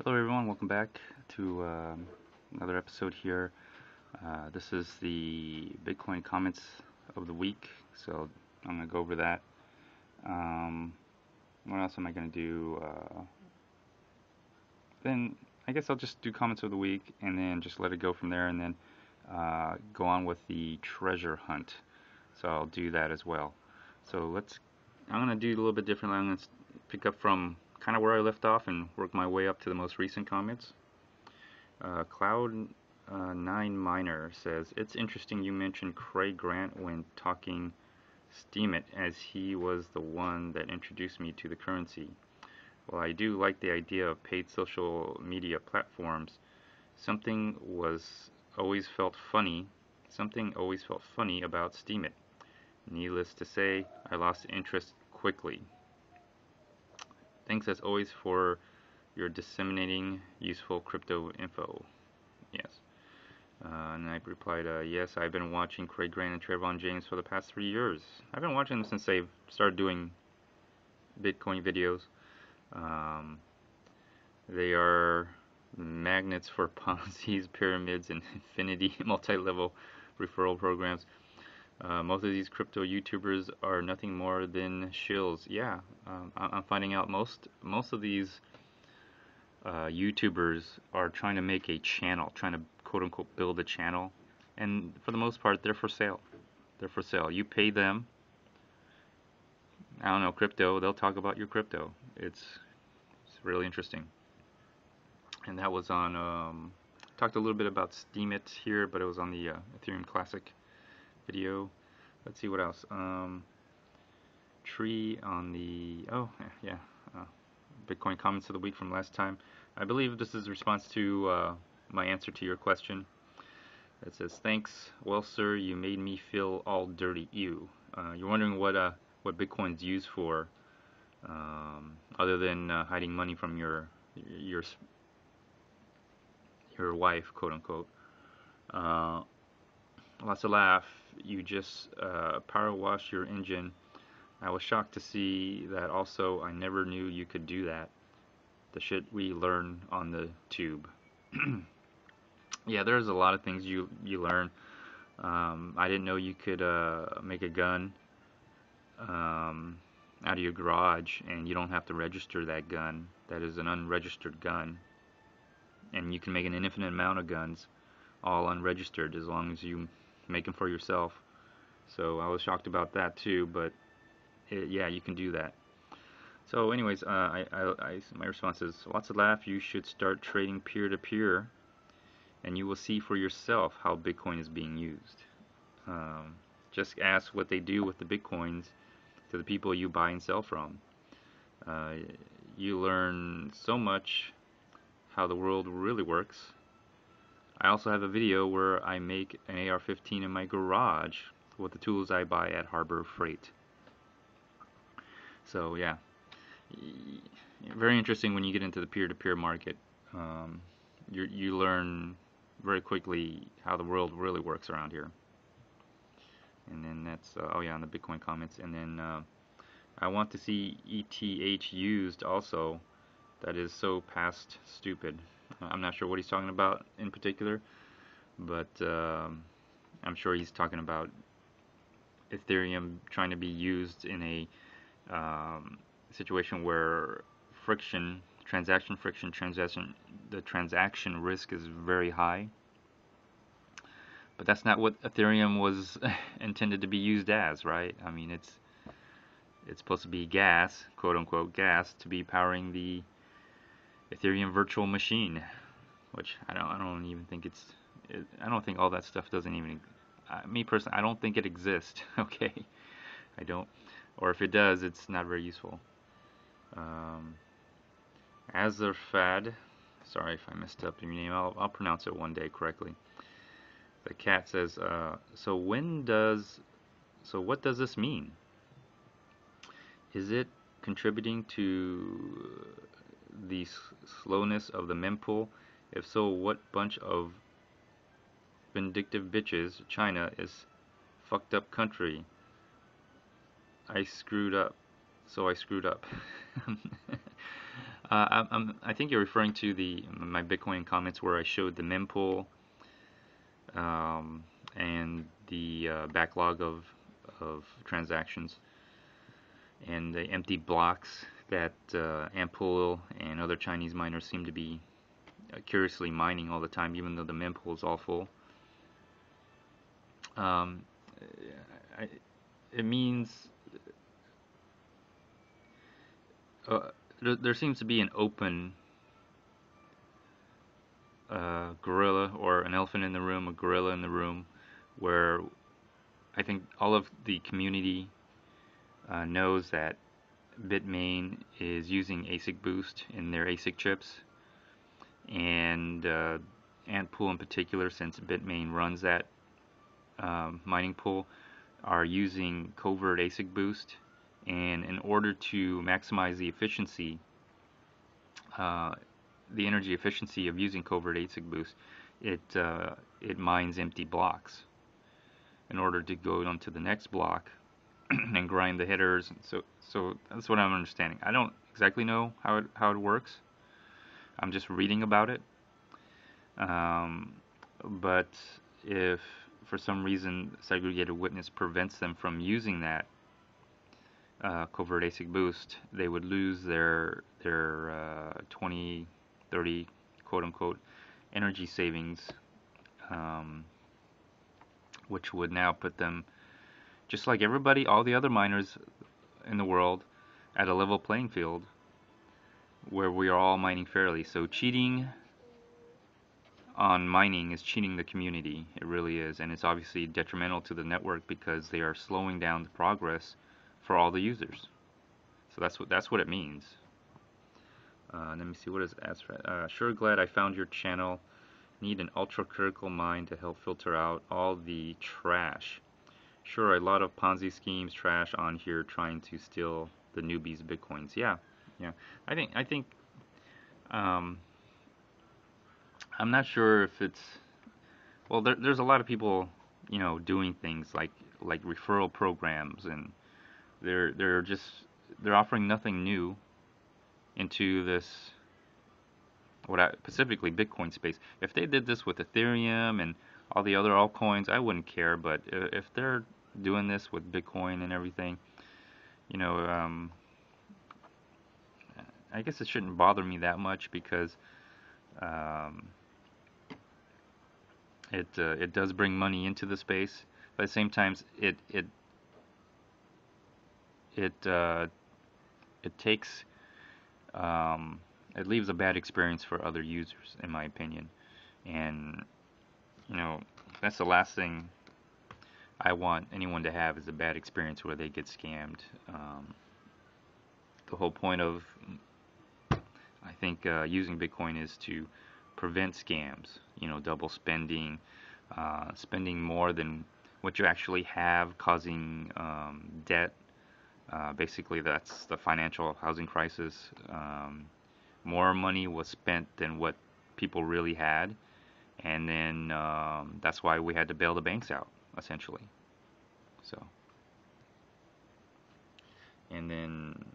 Hello, everyone. Welcome back to another episode here. This is the Bitcoin comments of the week, so I'm going to go over that. What else am I going to do? Then I guess I'll just do comments of the week and then just let it go from there and then go on with the treasure hunt. So I'll do that as well. So I'm going to do a little bit differently. I'm going to pick up from kind of where I left off and work my way up to the most recent comments. Cloud9 Miner says, it's interesting you mentioned Craig Grant when talking Steemit, as he was the one that introduced me to the currency. While I do like the idea of paid social media platforms, something was always felt funny. Something always felt funny about Steemit. Needless to say, I lost interest quickly. Thanks as always for your disseminating useful crypto info. Yes. And I replied, yes, I've been watching Craig Grant and Trayvon James for the past 3 years. I've been watching them since they started doing Bitcoin videos. They are magnets for Ponzi's, pyramids, and infinity multi-level referral programs. Most of these crypto YouTubers are nothing more than shills. Yeah, I'm finding out most of these YouTubers are trying to make a channel, trying to quote unquote build a channel, and for the most part, they're for sale. They're for sale. You pay them, I don't know, crypto, they'll talk about your crypto. It's really interesting. And that was on, talked a little bit about Steemit here, but it was on the Ethereum Classic video. Let's see what else. Tree on the, oh, yeah, Bitcoin comments of the week from last time. I believe this is a response to my answer to your question. It says, thanks. Well, sir, you made me feel all dirty. Ew. You're wondering what Bitcoin's used for, other than hiding money from your wife, quote unquote. Lots of laugh. You just power wash your engine. I was shocked to see that. Also, I never knew you could do that. The shit we learn on the tube. Yeah, there's a lot of things you learn. I didn't know you could make a gun out of your garage, and you don't have to register that gun. That is an unregistered gun, and you can make an infinite amount of guns, all unregistered, as long as you make them for yourself. So I was shocked about that too, but yeah, you can do that. So, anyways, my response is, lots of laugh. You should start trading peer-to-peer, and you will see for yourself how Bitcoin is being used. Just ask what they do with the Bitcoins to the people you buy and sell from. You learn so much how the world really works. I also have a video where I make an AR-15 in my garage with the tools I buy at Harbor Freight. So yeah, very interesting when you get into the peer-to-peer market. You learn very quickly how the world really works around here. And then that's, oh yeah, on the Bitcoin comments. And then I want to see ETH used also. That is so past stupid. I'm not sure what he's talking about in particular, but I'm sure he's talking about Ethereum trying to be used in a situation where transaction the transaction risk is very high. But that's not what Ethereum was intended to be used as, right? I mean, it's supposed to be gas, quote unquote gas, to be powering the Ethereum virtual machine, which I don't even think I don't think all that stuff doesn't even, me personally, I don't think it exists. Okay, I don't, or if it does, it's not very useful. Azerfad, sorry if I messed up your name. I'll pronounce it one day correctly. The cat says, so what does this mean? Is it contributing to the slowness of the mempool? If so, what bunch of vindictive bitches? China is fucked up country. I screwed up. So I screwed up. I think you're referring to my Bitcoin comments where I showed the mempool and the backlog of transactions and the empty blocks that Ampool and other Chinese miners seem to be curiously mining all the time, even though the mempool is all full. Um, I, it means there seems to be an open gorilla or an elephant in the room, a gorilla in the room, where I think all of the community knows that Bitmain is using ASIC Boost in their ASIC chips, and Antpool in particular, since Bitmain runs that mining pool, are using covert ASIC Boost, and in order to maximize the efficiency, the energy efficiency of using covert ASIC Boost, it mines empty blocks in order to go on to the next block and grind the headers. So that's what I'm understanding. I don't exactly know how it works. I'm just reading about it. But if for some reason segregated witness prevents them from using that covert ASIC boost, they would lose their 20, 30 quote unquote energy savings, which would now put them, just like everybody, all the other miners in the world, at a level playing field where we are all mining fairly. So cheating on mining is cheating the community. It really is, and it's obviously detrimental to the network because they are slowing down the progress for all the users. So that's what it means. Let me see, what is Asrat? Sure glad I found your channel. Need an ultra critical mind to help filter out all the trash. Sure, a lot of Ponzi schemes, trash on here trying to steal the newbies' bitcoins. Yeah. I think I'm not sure if it's, well, there's a lot of people, doing things like referral programs, and they're offering nothing new into this, specifically Bitcoin space. If they did this with Ethereum and all the other altcoins, I wouldn't care. But if they're doing this with Bitcoin and everything, I guess it shouldn't bother me that much because it does bring money into the space, but at the same time it takes it leaves a bad experience for other users, in my opinion. And that's the last thing I want anyone to have, is a bad experience where they get scammed. The whole point of, I think, using Bitcoin is to prevent scams. Double spending, spending more than what you actually have, causing debt. Basically, that's the financial housing crisis. More money was spent than what people really had, and then that's why we had to bail the banks out, essentially. So, and then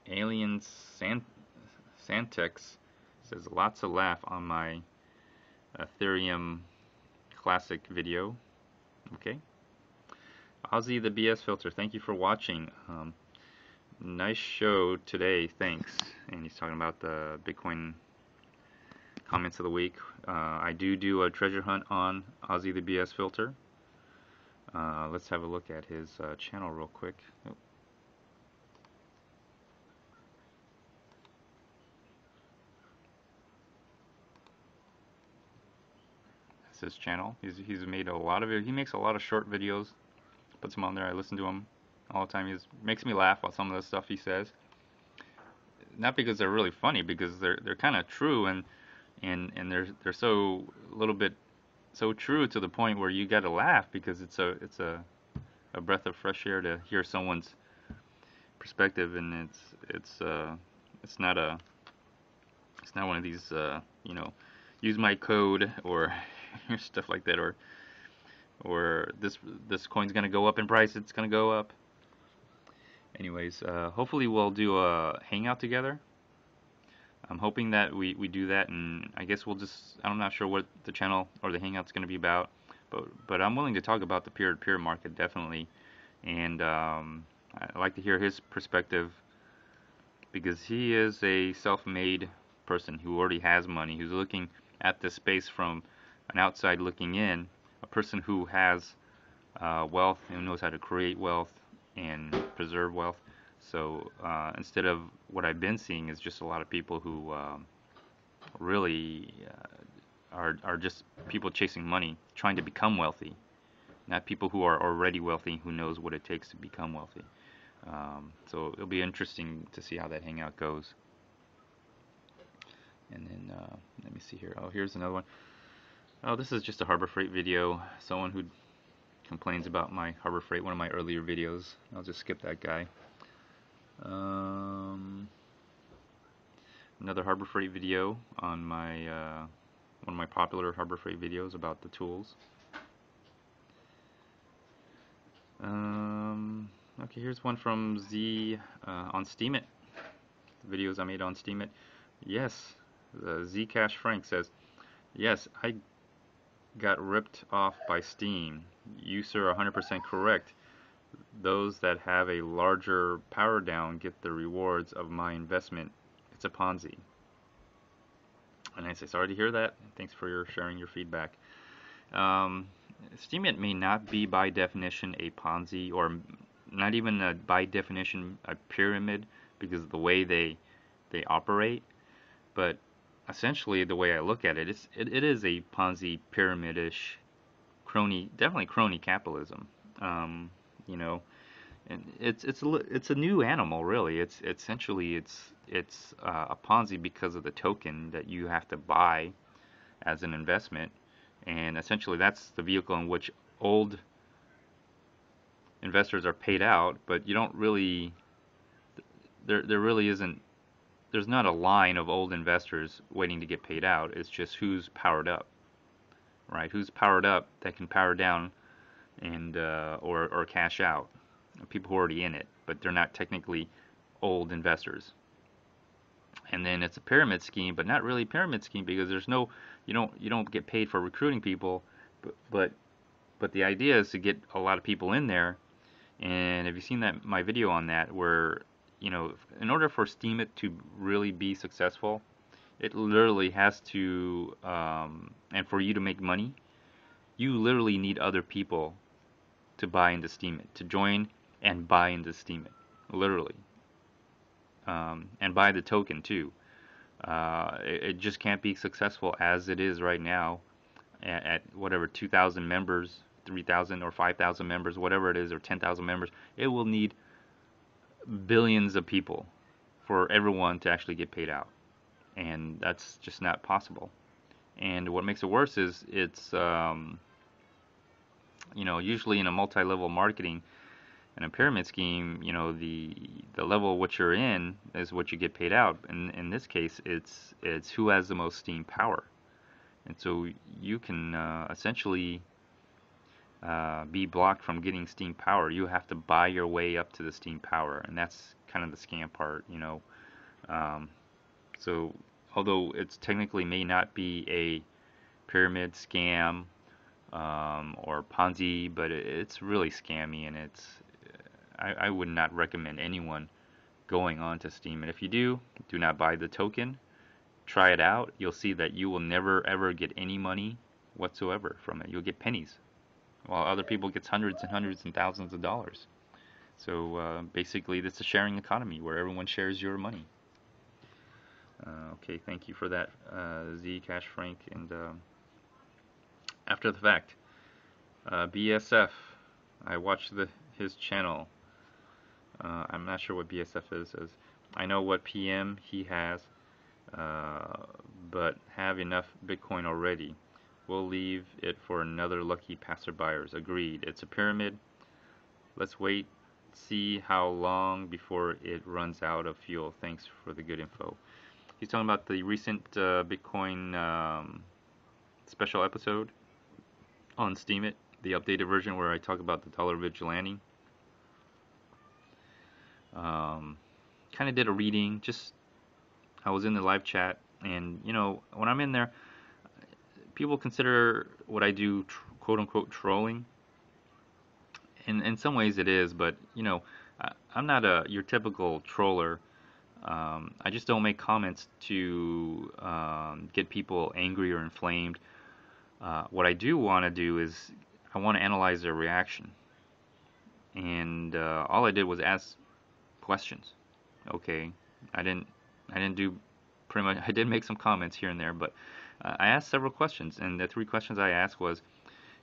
Alien Santex says, lots of laugh on my Ethereum classic video. Okay. Ozzy the BS Filter, thank you for watching. Nice show today, thanks. And he's talking about the Bitcoin comments of the week. I do a treasure hunt on Ozzy the BS Filter. Let's have a look at his channel real quick. Oh. That's his channel. He's made a lot of it. He makes a lot of short videos. Puts them on there. I listen to him all the time. He makes me laugh at some of the stuff he says. Not because they're really funny, because they're kind of true, and they're so a little bit so true to the point where you got to laugh, because it's a breath of fresh air to hear someone's perspective, and it's not one of these use my code or stuff like that, or this coin's gonna go up in price, it's gonna go up. Anyways, hopefully we'll do a hangout together. I'm hoping that we do that, and I guess we'll just, I'm not sure what the channel or the hangout's going to be about, but I'm willing to talk about the peer-to-peer market, definitely. And I'd like to hear his perspective, because he is a self-made person who already has money, who's looking at this space from an outside looking in, a person who has wealth and knows how to create wealth and preserve wealth. So instead of what I've been seeing is just a lot of people who really are just people chasing money, trying to become wealthy, not people who are already wealthy, who knows what it takes to become wealthy. So it'll be interesting to see how that hangout goes. And then let me see here. Oh, here's another one. Oh, this is just a Harbor Freight video. Someone who complains about my Harbor Freight, one of my earlier videos. I'll just skip that guy. Another Harbor Freight video on my one of my popular Harbor Freight videos about the tools. Okay, here's one from Z on Steemit. The videos I made on Steemit. Yes, Zcash Frank says, yes, I got ripped off by Steem. You, sir, are 100% correct. Those that have a larger power down get the rewards of my investment. It's a Ponzi. And I say, sorry to hear that. Thanks for sharing your feedback. Steemit may not be by definition a Ponzi, or not even by definition a pyramid, because of the way they operate. But essentially, the way I look at it, it is a Ponzi pyramid-ish, definitely crony capitalism. You know, and it's a new animal, really. It's essentially a Ponzi because of the token that you have to buy as an investment, and essentially that's the vehicle in which old investors are paid out. But you don't really, there really isn't. There's not a line of old investors waiting to get paid out. It's just who's powered up, right? Who's powered up that can power down and or cash out. People who are already in it, but they're not technically old investors. And then it's a pyramid scheme, but not really a pyramid scheme, because there's no, you don't get paid for recruiting people, but the idea is to get a lot of people in there. And have you seen my video on that, where in order for Steemit to really be successful, it literally has to, and for you to make money, you literally need other people to buy into Steemit, to join and buy into Steemit, literally, and buy the token too. It just can't be successful as it is right now at whatever 2,000 members, 3,000 or 5,000 members, whatever it is, or 10,000 members. It will need billions of people for everyone to actually get paid out, and that's just not possible. And what makes it worse is it's usually in a multi-level marketing and a pyramid scheme, the level what you're in is what you get paid out. And in this case, it's who has the most Steem power. And so you can essentially be blocked from getting Steem power. You have to buy your way up to the Steem power, and that's kind of the scam part, So although it's technically may not be a pyramid scam or Ponzi, but it's really scammy, and I would not recommend anyone going on to Steem. And if you do not buy the token. Try it out. You'll see that you will never ever get any money whatsoever from it. You'll get pennies, while other people get hundreds and hundreds and thousands of dollars. So basically, this is a sharing economy where everyone shares your money. Okay, thank you for that, Zcash Frank. And after the fact, BSF. I watched his channel. I'm not sure what BSF is. I know what PM he has, but have enough Bitcoin already. We'll leave it for another lucky passerbyers. Agreed. It's a pyramid. Let's wait, see how long before it runs out of fuel. Thanks for the good info. He's talking about the recent Bitcoin special episode on Steemit, the updated version where I talk about the dollar vigilante. Kind of did a reading, just I was in the live chat, and you know, when I'm in there, people consider what I do quote unquote trolling. In some ways it is, but you know, I'm not your typical troller. I just don't make comments to get people angry or inflamed. What I do want to do is I want to analyze their reaction, and all I did was ask questions. Okay, I didn't I didn't do pretty much. I did make some comments here and there, but I asked several questions, and the three questions I asked was: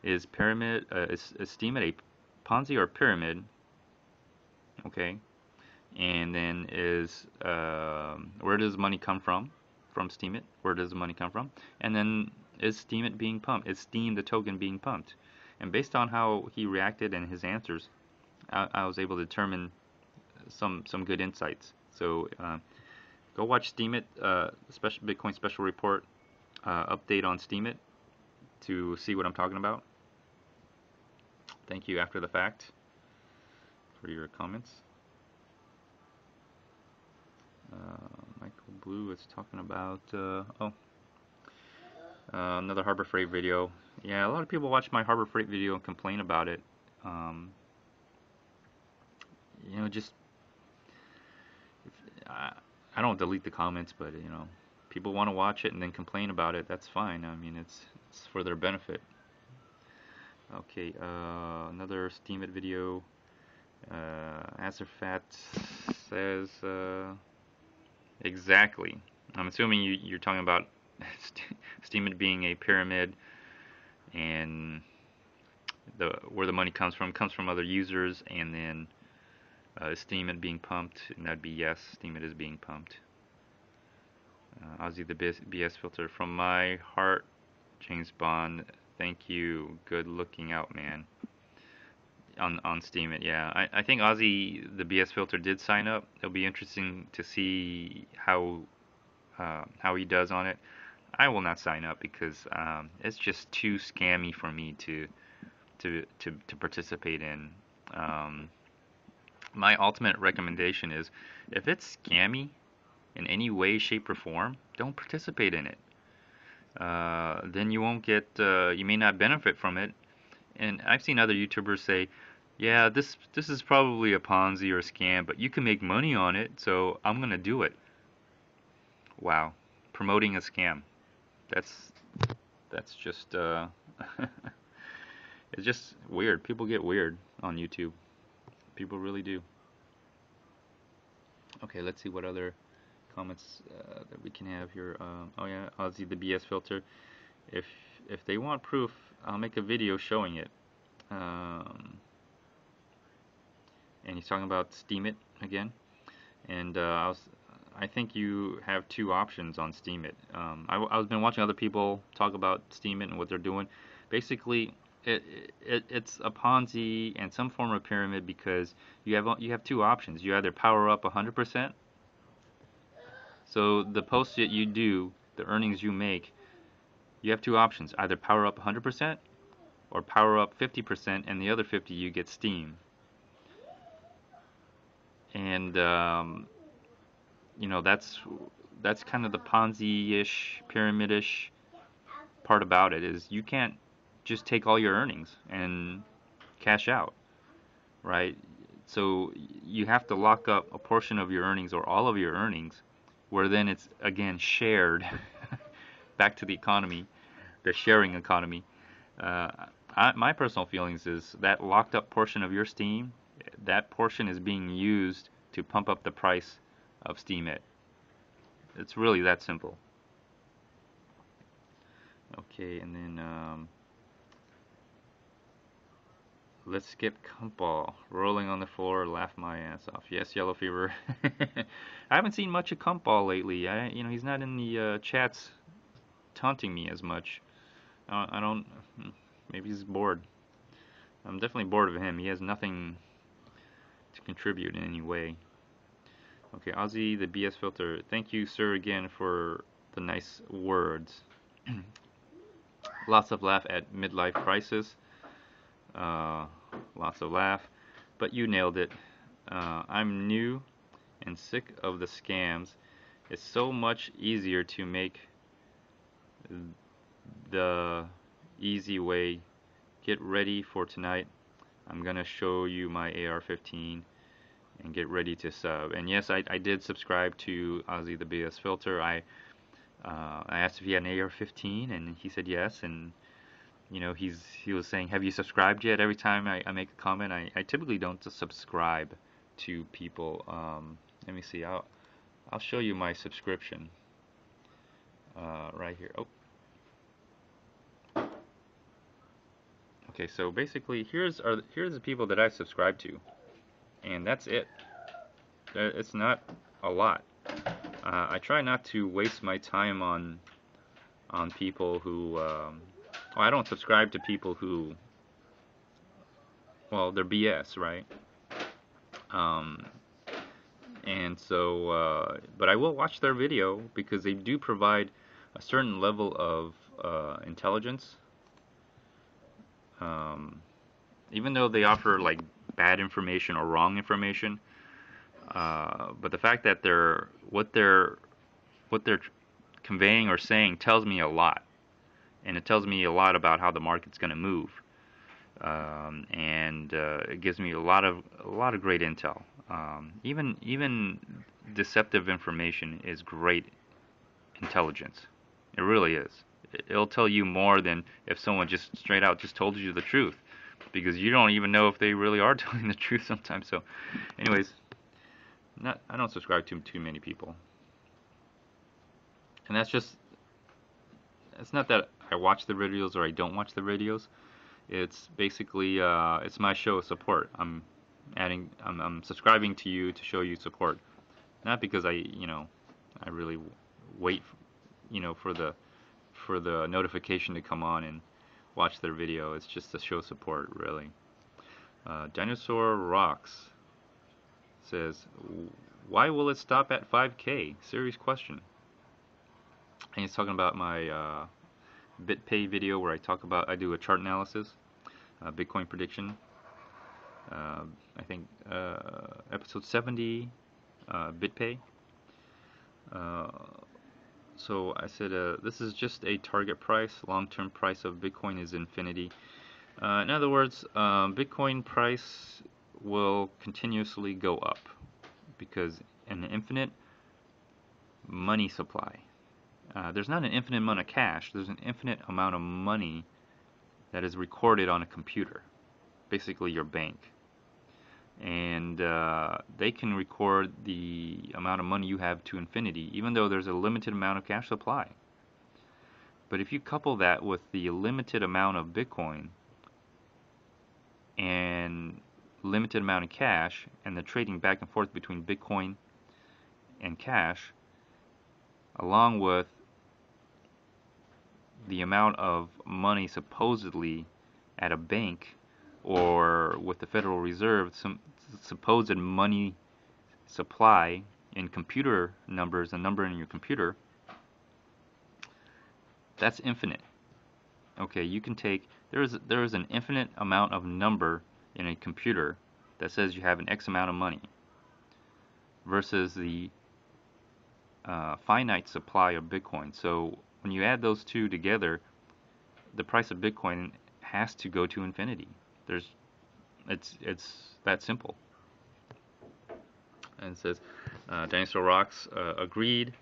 Is Steemit a Ponzi or pyramid? Okay, and then is where does money come from Steemit? Where does the money come from? And then is Steemit being pumped? Is Steem the token being pumped? And based on how he reacted and his answers, I was able to determine some good insights. So go watch Steemit, special Bitcoin special report update on Steemit to see what I'm talking about. Thank you after the fact for your comments. Michael Blue is talking about another Harbor Freight video. Yeah, a lot of people watch my Harbor Freight video and complain about it. You know, just I don't delete the comments, but you know, people want to watch it and then complain about it. That's fine. I mean, it's for their benefit. Okay, another Steemit video. Azerfat says exactly. I'm assuming you're talking about Steemit being a pyramid, and where the money comes from other users, and then Steemit being pumped, and that'd be yes, Steemit is being pumped. Ozzy the BS filter from my heart, James Bond. Thank you. Good looking out, man. On Steemit, yeah. I think Ozzy the BS filter did sign up. It'll be interesting to see how he does on it. I will not sign up because it's just too scammy for me to participate in. My ultimate recommendation is if it's scammy in any way, shape, or form, don't participate in it. Then you won't get, you may not benefit from it. And I've seen other YouTubers say, yeah, this is probably a Ponzi or a scam, but you can make money on it, so I'm gonna do it. Wow, promoting a scam. That's just it's just weird. People get weird on YouTube. People really do. Okay, let's see what other comments that we can have here. Oh yeah, Ozzy the BS filter. If they want proof, I'll make a video showing it. And he's talking about Steemit again. And I think you have two options on Steemit. I've been watching other people talk about Steemit and what they're doing. Basically, it's a Ponzi and some form of pyramid because you have two options. You either power up 100%. So the posts that you do, the earnings you make, you have two options. Either power up 100% or power up 50%, and the other 50 you get Steem. And you know, that's kind of the Ponzi-ish, pyramid-ish part about it, is you can't just take all your earnings and cash out, right? So you have to lock up a portion of your earnings or all of your earnings, where then it's again shared back to the economy, the sharing economy. My personal feelings is that locked up portion of your Steem, that portion is being used to pump up the price of Steemit. It's really that simple. Okay, and then let's skip Kumpal. Rolling on the floor, laugh my ass off. Yes, Yellow Fever. I haven't seen much of Kumpal lately. You know, he's not in the chats taunting me as much. I don't. Maybe he's bored. I'm definitely bored of him. He has nothing to contribute in any way. Okay, Ozzy the BS filter. Thank you, sir, again for the nice words. Lots of laugh at midlife crisis. Lots of laugh, but you nailed it. I'm new and sick of the scams It's so much easier to make the easy way. Get ready for tonight. I'm gonna show you my AR-15 and get ready to sub. And yes, I did subscribe to Ozzy the BS Filter. I asked if he had an AR-15, and he said yes. And you know, he was saying, "Have you subscribed yet?" Every time I make a comment, I typically don't subscribe to people. Let me see. I'll show you my subscription right here. Oh, okay. So basically, here's the people that I subscribe to, and that's it. It's not a lot. I try not to waste my time on people who. Well, I don't subscribe to people who. Well, they're BS, right? Um, and so, but I will watch their video because they do provide a certain level of intelligence. Um, Even though they offer like bad information or wrong information, but the fact that what they're conveying or saying tells me a lot, and it tells me a lot about how the market's going to move, and it gives me a lot of great intel. Even deceptive information is great intelligence. It really is. It'll tell you more than if someone just straight out just told you the truth, because you don't even know if they really are telling the truth sometimes. So, anyways, I don't subscribe to too many people, and that's just. It's not that I watch the videos or I don't watch the videos. It's basically it's my show of support. I'm subscribing to you to show you support, not because I really wait, for the notification to come on and watch their video. It's just to show support, really. Dinosaur Rocks says, "Why will it stop at 5K?" Serious question. And he's talking about my BitPay video where I do a chart analysis, Bitcoin prediction. I think episode 70, BitPay. So I said, this is just a target price. Long-term price of Bitcoin is infinity. In other words, Bitcoin price will continuously go up because an infinite money supply. There's not an infinite amount of cash. There's an infinite amount of money that is recorded on a computer, basically your bank. And they can record the amount of money you have to infinity, even though there's a limited amount of cash supply. But if you couple that with the limited amount of Bitcoin and limited amount of cash and the trading back and forth between Bitcoin and cash, along with the amount of money supposedly at a bank or with the Federal Reserve, some supposed money supply in computer numbers, a number in your computer, that's infinite. Okay, you can take, there is an infinite amount of number in a computer that says you have an X amount of money versus the finite supply of Bitcoin. So when you add those two together, the price of Bitcoin has to go to infinity. It's that simple. And it says, Dinosaur Rocks agreed.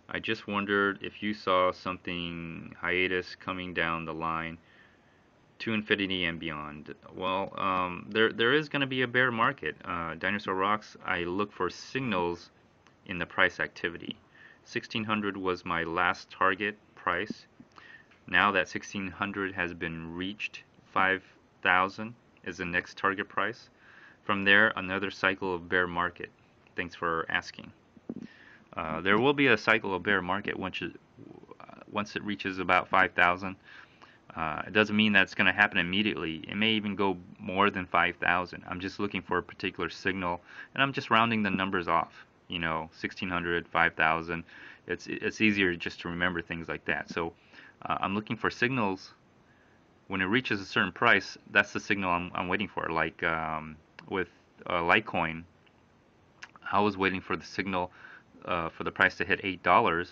I just wondered if you saw something hiatus coming down the line to infinity and beyond. Well, there is going to be a bear market. Dinosaur Rocks, I look for signals in the price activity. 1600 was my last target price. Now that 1600 has been reached, 5000 is the next target price. From there, another cycle of bear market. Thanks for asking. There will be a cycle of bear market once it reaches about 5,000. It doesn't mean that's going to happen immediately. It may even go more than 5,000. I'm just looking for a particular signal, and I'm just rounding the numbers off. 1,600, 5,000. It's easier just to remember things like that. So I'm looking for signals. When it reaches a certain price, that's the signal I'm waiting for. Like with Litecoin, I was waiting for the signal for the price to hit $8,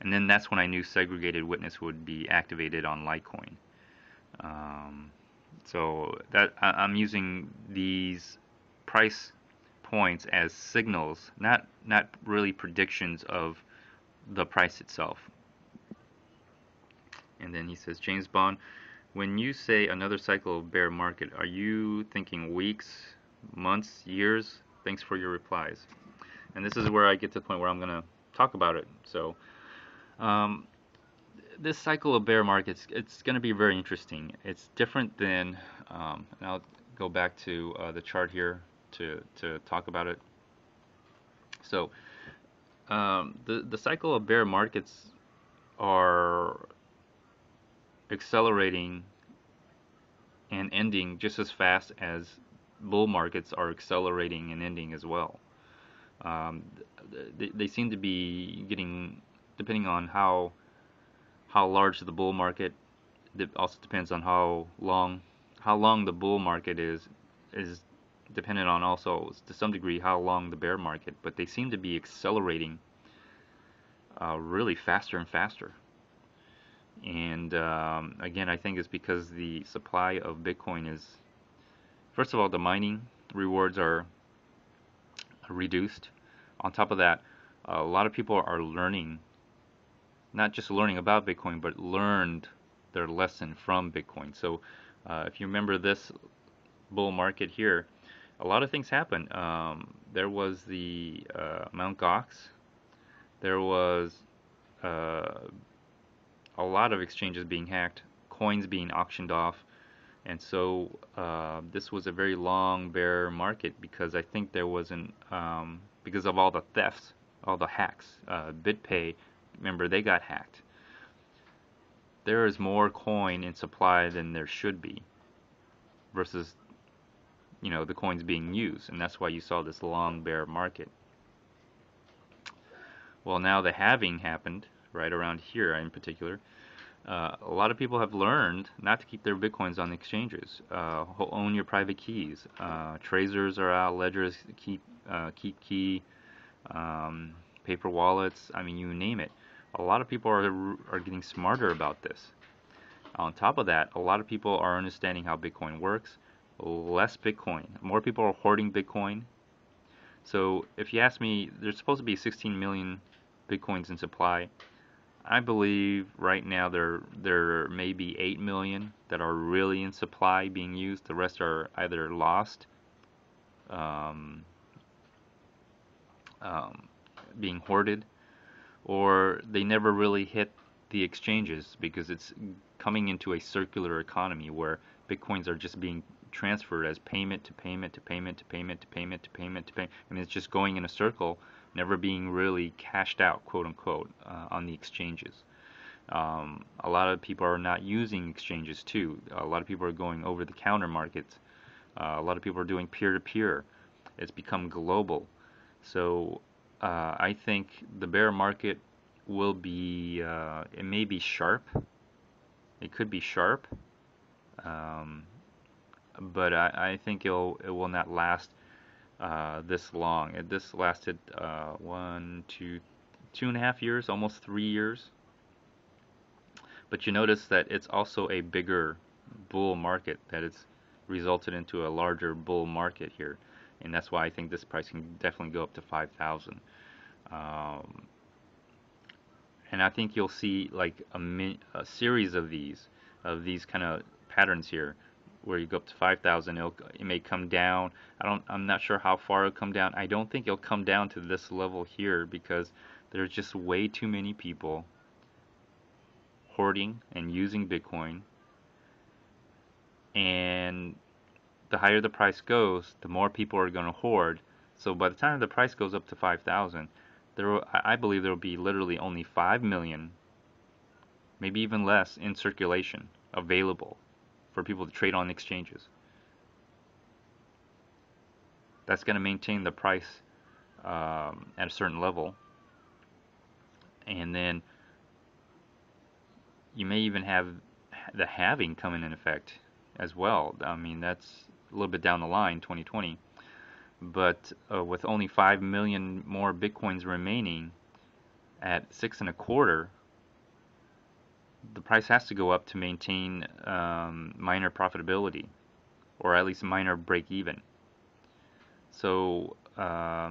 and then that's when I knew segregated witness would be activated on Litecoin. Um, so that I'm using these price points as signals, not really predictions of the price itself. And then he says, James Bond, when you say another cycle of bear market, are you thinking weeks, months, years? Thanks for your replies. And this is where I get to the point where I'm going to talk about it. So um, this cycle of bear markets, it's going to be very interesting. It's different than, and I'll go back to the chart here to talk about it. So the cycle of bear markets are accelerating and ending just as fast as bull markets are accelerating and ending as well. Um, they seem to be getting, depending on how large the bull market, it also depends on how long the bull market is dependent on also to some degree how long the bear market. But they seem to be accelerating really faster and faster. And again, I think it's because the supply of Bitcoin is, first of all, the mining rewards are reduced. On top of that, a lot of people are learning, not just learning about Bitcoin, but learned their lesson from Bitcoin. So if you remember this bull market here, a lot of things happened. There was the Mt. Gox. There was a lot of exchanges being hacked, coins being auctioned off, and so this was a very long bear market because I think there wasn't, because of all the thefts, all the hacks. BitPay, remember, they got hacked. There is more coin in supply than there should be versus, the coins being used, and that's why you saw this long bear market. Well, now the halving happened right around here in particular. A lot of people have learned not to keep their Bitcoins on exchanges. Own your private keys. Tracers are out. Ledgers, KeepKey, paper wallets. I mean, you name it. A lot of people are getting smarter about this. On top of that, a lot of people are understanding how Bitcoin works. Less Bitcoin. More people are hoarding Bitcoin. So if you ask me, there's supposed to be 16 million Bitcoins in supply. I believe right now there may be 8 million that are really in supply being used. The rest are either lost, being hoarded, or they never really hit the exchanges because it's coming into a circular economy where Bitcoins are just being transferred as payment to payment to payment to payment to payment to payment to payment, and it's just going in a circle, never being really cashed out, quote unquote, on the exchanges. A lot of people are not using exchanges too. A lot of people are going over the counter markets. A lot of people are doing peer-to-peer. It's become global. So I think the bear market will be, it may be sharp. It could be sharp. But I think it will not last this long. This lasted 2.5 years, almost 3 years. But you notice that it's also a bigger bull market, that it's resulted into a larger bull market here. And that's why I think this price can definitely go up to 5,000. And I think you'll see like a series of these kind of patterns here, where you go up to 5,000. It may come down. I'm not sure how far it'll come down. I don't think it'll come down to this level here because there's just way too many people hoarding and using Bitcoin. And the higher the price goes, the more people are going to hoard. So by the time the price goes up to 5,000, I believe there will be literally only 5 million, maybe even less, in circulation available for people to trade on exchanges. That's going to maintain the price at a certain level. And then you may even have the halving coming in effect as well. I mean, that's a little bit down the line, 2020. but with only 5 million more Bitcoins remaining at 6.25, the price has to go up to maintain miner profitability, or at least miner break even. So I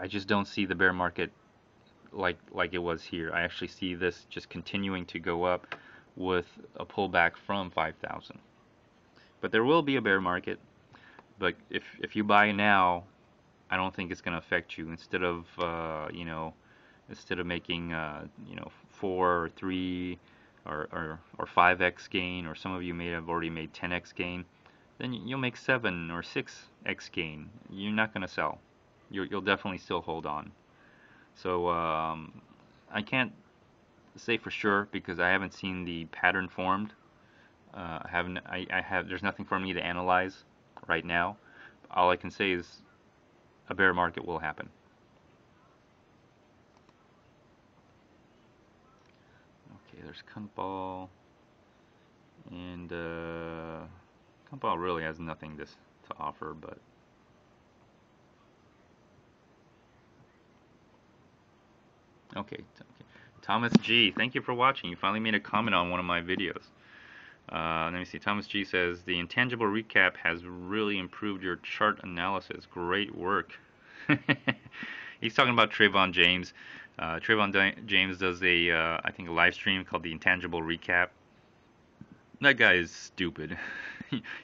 just don't see the bear market like it was here. I actually see this just continuing to go up with a pullback from 5,000. But there will be a bear market. But if you buy now, I don't think it's going to affect you. Instead of making 4 or 3 or 5x gain, or some of you may have already made 10x gain, then you'll make 7 or 6x gain. You're not going to sell. You'll definitely still hold on. So I can't say for sure because I haven't seen the pattern formed. There's nothing for me to analyze right now. All I can say is a bear market will happen. Okay, there's Kuntball, and Kuntball really has nothing to offer, but okay. Thomas G, thank you for watching. You finally made a comment on one of my videos. Let me see. Thomas G says, the intangible recap has really improved your chart analysis. Great work. He's talking about Trayvon James. Trayvon James does I think a live stream called the Intangible Recap. That guy is stupid.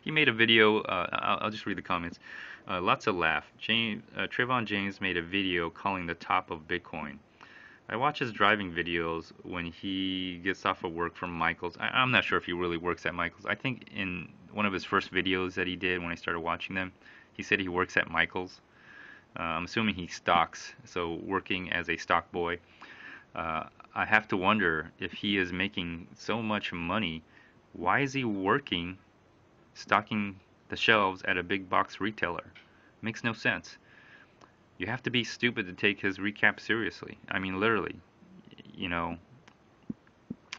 He made a video. I'll just read the comments. Lots of laugh. Trayvon James made a video calling the top of Bitcoin. I watch his driving videos when he gets off of work from Michaels. I'm not sure if he really works at Michaels. I think in one of his first videos that he did when I started watching them, he said he works at Michaels. I'm assuming he stocks, so working as a stock boy. I have to wonder if he is making so much money, why is he working stocking the shelves at a big box retailer? Makes no sense. You have to be stupid to take his recap seriously. I mean, literally.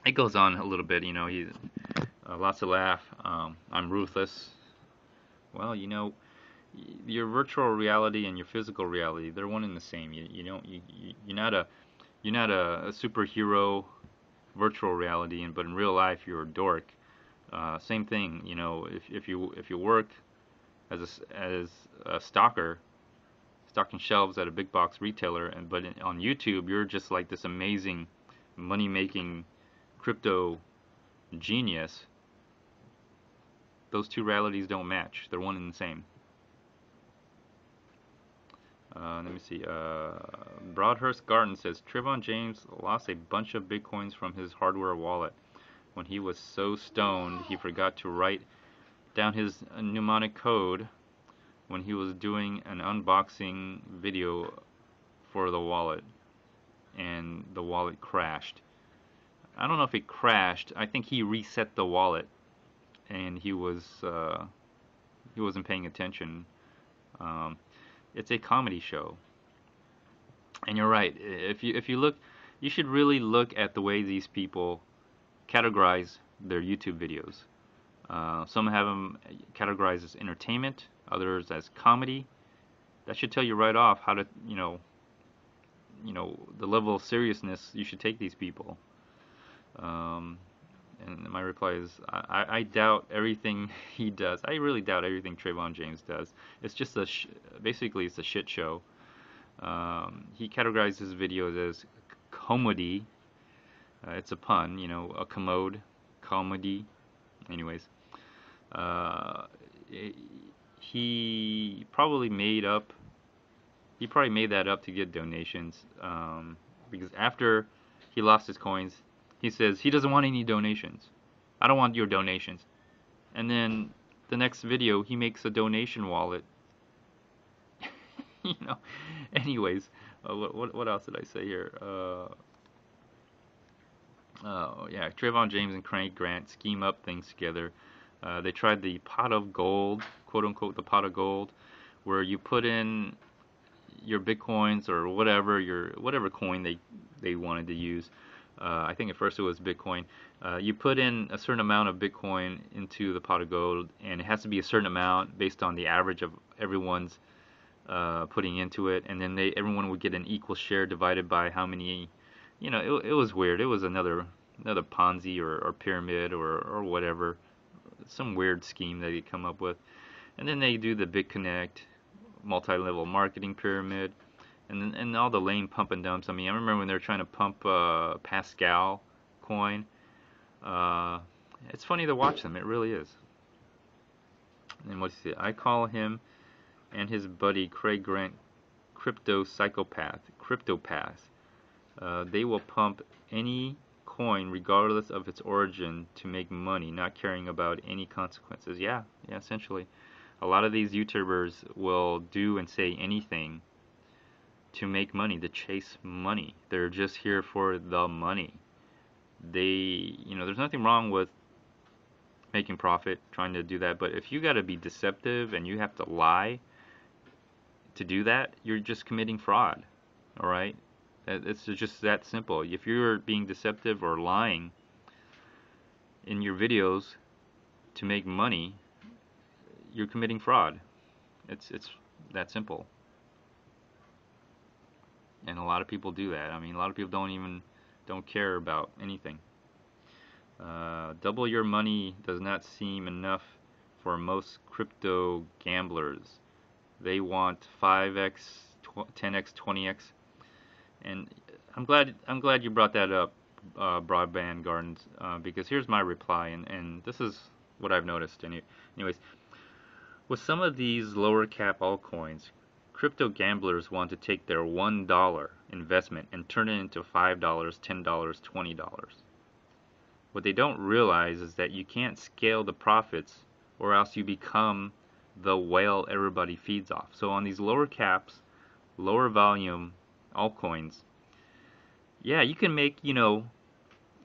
It goes on a little bit. He's lots of laugh. I'm ruthless. Well, your virtual reality and your physical reality, they're one and the same. You're not a superhero virtual reality, but in real life you're a dork. Same thing. If you work as a stalker, stocking shelves at a big box retailer, but on YouTube you're just like this amazing money-making crypto genius. Those two realities don't match. They're one and the same. Let me see. Broadhurst Garden says Trayvon James lost a bunch of bitcoins from his hardware wallet. When he was so stoned, he forgot to write down his mnemonic code when he was doing an unboxing video for the wallet, and the wallet crashed. I don't know if it crashed. I think he reset the wallet, and he wasn't paying attention. It's a comedy show, and you're right. If you look, you should really look at the way these people categorize their YouTube videos. Some have them categorized as entertainment, others as comedy. That should tell you right off how to, the level of seriousness you should take these people. And my reply is, I doubt everything he does. I really doubt everything Trayvon James does. It's just basically it's a shit show. He categorizes his videos as comedy. It's a pun, a commode, comedy. Anyways, he probably made that up to get donations, because after he lost his coins, he says he doesn't want any donations. I don't want your donations. And then the next video, he makes a donation wallet. Anyways, what else did I say here? Oh yeah, Trayvon James and Craig Grant scheme up things together. They tried the pot of gold, quote unquote, the pot of gold, where you put in your bitcoins or whatever coin they wanted to use. I think at first it was Bitcoin. You put in a certain amount of Bitcoin into the pot of gold, and it has to be a certain amount based on the average of everyone's putting into it, and then everyone would get an equal share divided by how many. It was weird. It was another Ponzi or pyramid or whatever, some weird scheme that they come up with. And then they do the BitConnect multi-level marketing pyramid, and all the lame pump and dumps. I mean, I remember when they were trying to pump Pascal coin. It's funny to watch them. It really is. And what's it? I call him and his buddy Craig Grant crypto psychopath, cryptopath. They will pump any coin regardless of its origin to make money, not caring about any consequences. Yeah, essentially. A lot of these YouTubers will do and say anything to make money, to chase money. They're just here for the money. There's nothing wrong with making profit, trying to do that, but if you got to be deceptive and you have to lie to do that, you're just committing fraud. All right? It's just that simple. If you're being deceptive or lying in your videos to make money, you're committing fraud. It's that simple. And a lot of people do that. I mean, a lot of people don't care about anything. Double your money does not seem enough for most crypto gamblers. They want 5x, 10x, 20x. And I'm glad you brought that up, Broadband Gardens, because here's my reply, and this is what I've noticed. Anyways, with some of these lower cap altcoins, crypto gamblers want to take their $1 investment and turn it into $5, $10, $20. What they don't realize is that you can't scale the profits, or else you become the whale everybody feeds off. So on these lower caps, lower volume altcoins, yeah, you can make 5x,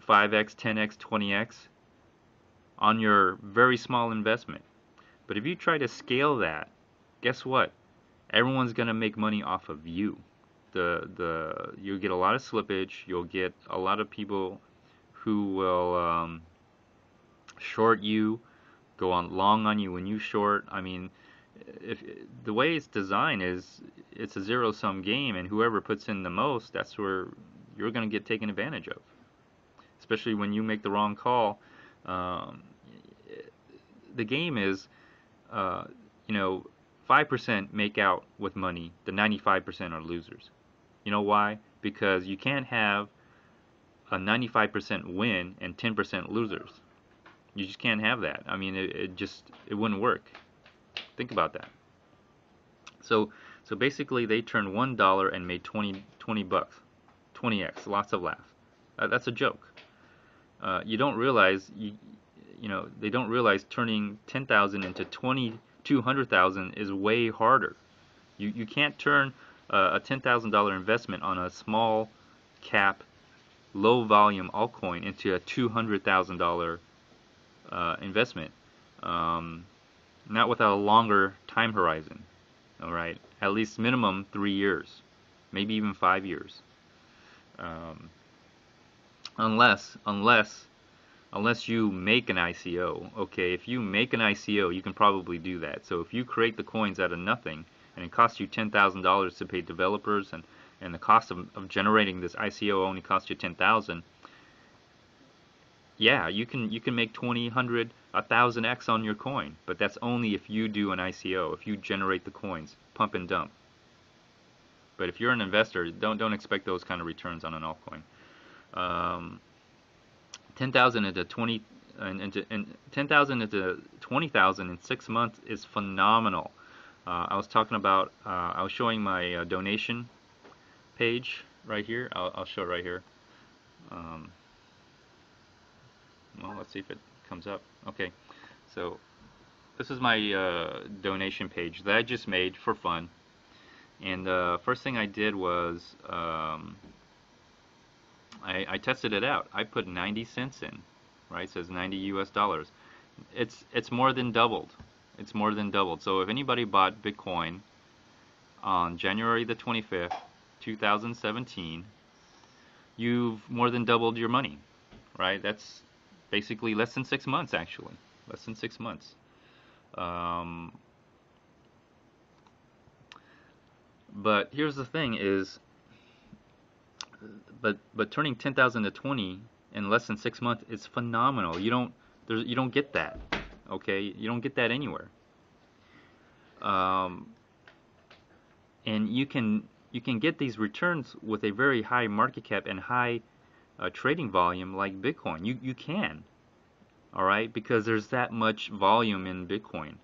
10x, 20x on your very small investment. But if you try to scale that, guess what? Everyone's gonna make money off of you. You'll get a lot of slippage. You'll get a lot of people who will short you, go on long on you when you short. I mean, if the way it's designed is it's a zero-sum game, and whoever puts in the most, that's where you're gonna get taken advantage of. Especially when you make the wrong call. The game is, 5% make out with money. The 95% are losers. You know why? Because you can't have a 95% win and 10% losers. You just can't have that. I mean, it wouldn't work. Think about that. So basically, they turned $1 and made 20 bucks, 20x, lots of laughs. That's a joke. You don't realize they don't realize turning 10,000 into 200,000 is way harder. You can't turn a $10,000 investment on a small cap, low volume altcoin into a $200,000 investment. Not without a longer time horizon. All right, at least minimum 3 years, maybe even 5 years. Unless you make an ICO. Okay, if you make an ICO, you can probably do that. So if you create the coins out of nothing, and it costs you $10,000 to pay developers, and the cost of generating this ICO only costs you $10,000, yeah, you can make 20, 100, 1,000x on your coin, but that's only if you do an ICO, if you generate the coins, pump and dump. But if you're an investor, don't expect those kind of returns on an altcoin. 10,000 into 10,000 into 20,000 in 6 months is phenomenal. I was talking about, I was showing my donation page right here. I'll show it right here. Well, let's see if it comes up. Okay, so this is my donation page that I just made for fun. And the first thing I did was I tested it out. I put 90 cents in, right? It says 90 US dollars. It's more than doubled. It's more than doubled. So if anybody bought Bitcoin on January the 25th, 2017, you've more than doubled your money, right? That's basically less than 6 months, actually. Less than 6 months. Um, but here's the thing is, but turning 10,000 to 20 in less than 6 months is phenomenal. You don't get that, okay? You don't get that anywhere. Um, and you can get these returns with a very high market cap and high trading volume like Bitcoin. You can, all right, because there's that much volume in Bitcoin,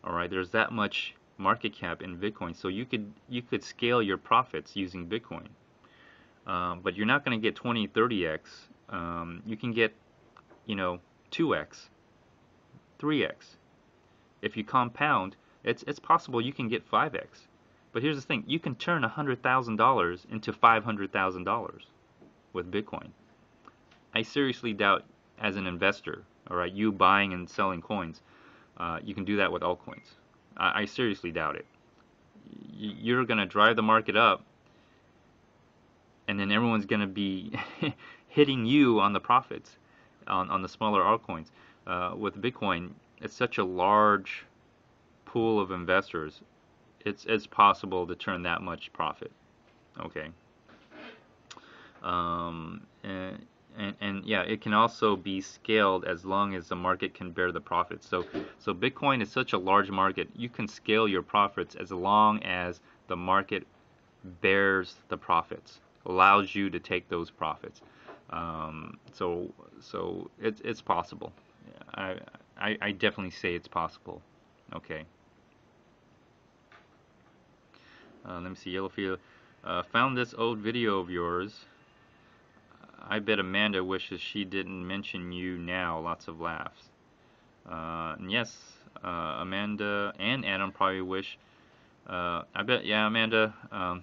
all right. There's that much market cap in Bitcoin, so you could scale your profits using Bitcoin. But you're not going to get 20, 30x. You can get, 2x, 3x. If you compound, it's possible you can get 5x. But here's the thing: you can turn $100,000 into $500,000 with Bitcoin. I seriously doubt, as an investor, all right, you buying and selling coins, you can do that with altcoins. I seriously doubt it. You're going to drive the market up, and then everyone's going to be hitting you on the profits on the smaller altcoins. With Bitcoin, it's such a large pool of investors. It's possible to turn that much profit. Okay. And yeah, it can also be scaled as long as the market can bear the profits. So Bitcoin is such a large market, you can scale your profits as long as the market bears the profits, allows you to take those profits. So it's possible. I definitely say it's possible. Okay. Let me see. Yellowfield. Found this old video of yours. I bet Amanda wishes she didn't mention you now. Lots of laughs. And yes, Amanda and Adam probably wish. I bet, yeah, Amanda.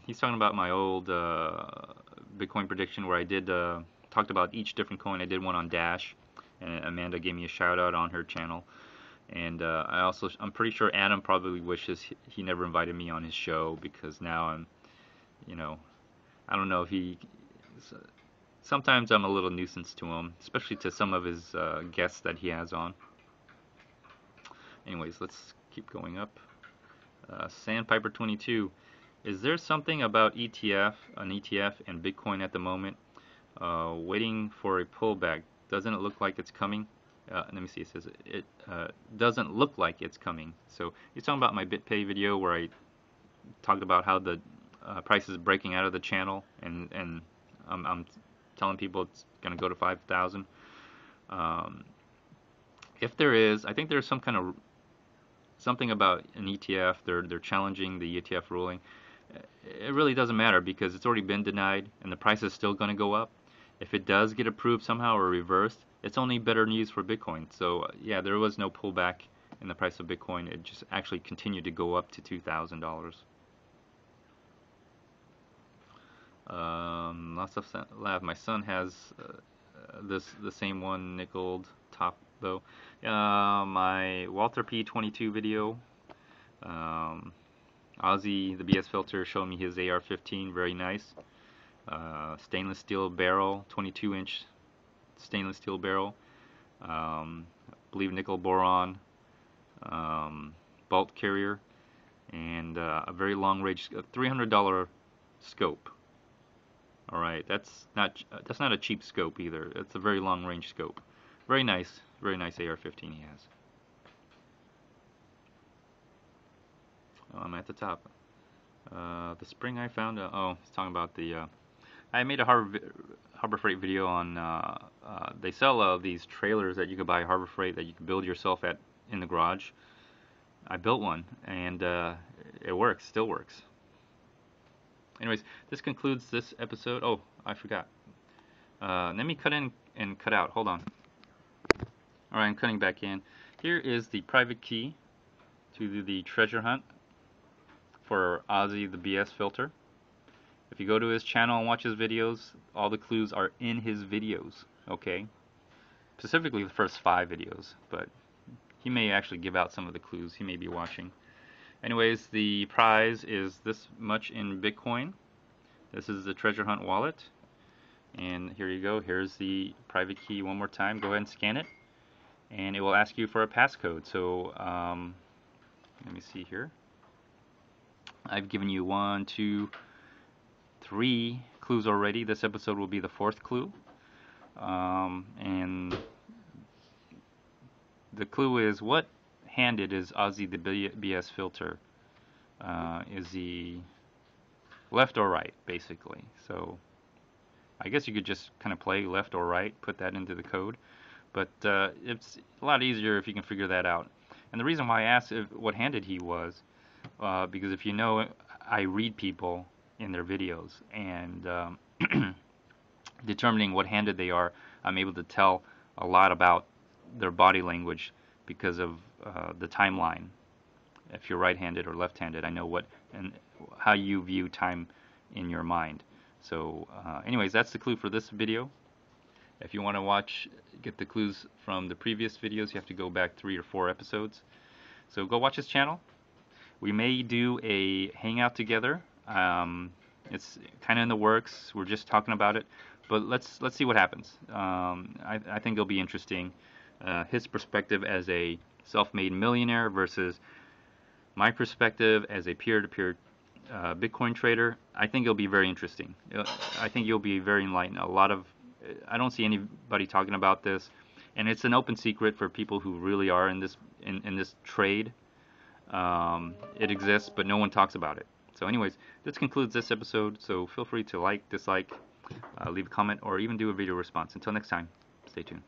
He's talking about my old Bitcoin prediction where I did talked about each different coin. I did one on Dash, and Amanda gave me a shout out on her channel. And I'm pretty sure Adam probably wishes he never invited me on his show, because now I'm, I don't know if he. Sometimes I'm a little nuisance to him, especially to some of his guests that he has on. Anyways, let's keep going up. Sandpiper 22. Is there something about an ETF and Bitcoin at the moment? Waiting for a pullback. Doesn't it look like it's coming? Let me see. It says it doesn't look like it's coming. So he's talking about my BitPay video where I talked about how the price is breaking out of the channel, and I'm telling people it's going to go to 5,000. If there is, I think there's some kind of something about an ETF. They're challenging the ETF ruling. It really doesn't matter because it's already been denied, and the price is still going to go up. If it does get approved somehow or reversed, it's only better news for Bitcoin. So yeah, there was no pullback in the price of Bitcoin. It just actually continued to go up to $2,000. Lots of laugh. My son has the same one nickeled top though. My Walther P22 video. Ozzy, the BS filter, showed me his AR-15. Very nice. Stainless steel barrel, 22-inch stainless steel barrel. I believe nickel boron, bolt carrier, and a very long range, $300 scope. All right, that's not a cheap scope either. It's a very long range scope. Very nice AR-15 he has. Oh, I'm at the top. The spring I found. It's talking about the. I made a Harbor Freight video on. They sell these trailers that you can buy Harbor Freight that you can build yourself in the garage. I built one, and it works. Still works. Anyways, this concludes this episode. Oh, I forgot. Let me cut in and cut out. Hold on. All right, I'm cutting back in. Here is the private key to the treasure hunt for Ozzy the BS filter. If you go to his channel and watch his videos, all the clues are in his videos, okay? Specifically the first 5 videos, but he may actually give out some of the clues he may be watching. Anyways, the prize is this much in Bitcoin. This is the treasure hunt wallet. And here you go. Here's the private key one more time. Go ahead and scan it, and it will ask you for a passcode. So let me see here. I've given you 1, 2, 3 clues already. This episode will be the 4th clue. And the clue is, what handed is Ozzy the BS filter? Is he left or right, basically? So I guess you could just kind of play left or right, put that into the code. But it's a lot easier if you can figure that out. And the reason why I asked what handed he was, because if you know, I read people in their videos, and determining what handed they are, I'm able to tell a lot about their body language because of the timeline. If you're right-handed or left-handed, I know what and how you view time in your mind. So anyways, that's the clue for this video. If you want to get the clues from the previous videos, you have to go back 3 or 4 episodes. So go watch this channel. We may do a hangout together. It's kind of in the works. We're just talking about it, but let's see what happens. I think it'll be interesting. His perspective as a self-made millionaire versus my perspective as a peer-to-peer Bitcoin trader. I think it'll be very interesting. I think you'll be very enlightened. I don't see anybody talking about this, and it's an open secret for people who really are in this trade. It exists, but no one talks about it. So anyways, this concludes this episode, so feel free to like, dislike, leave a comment, or even do a video response. Until next time, stay tuned.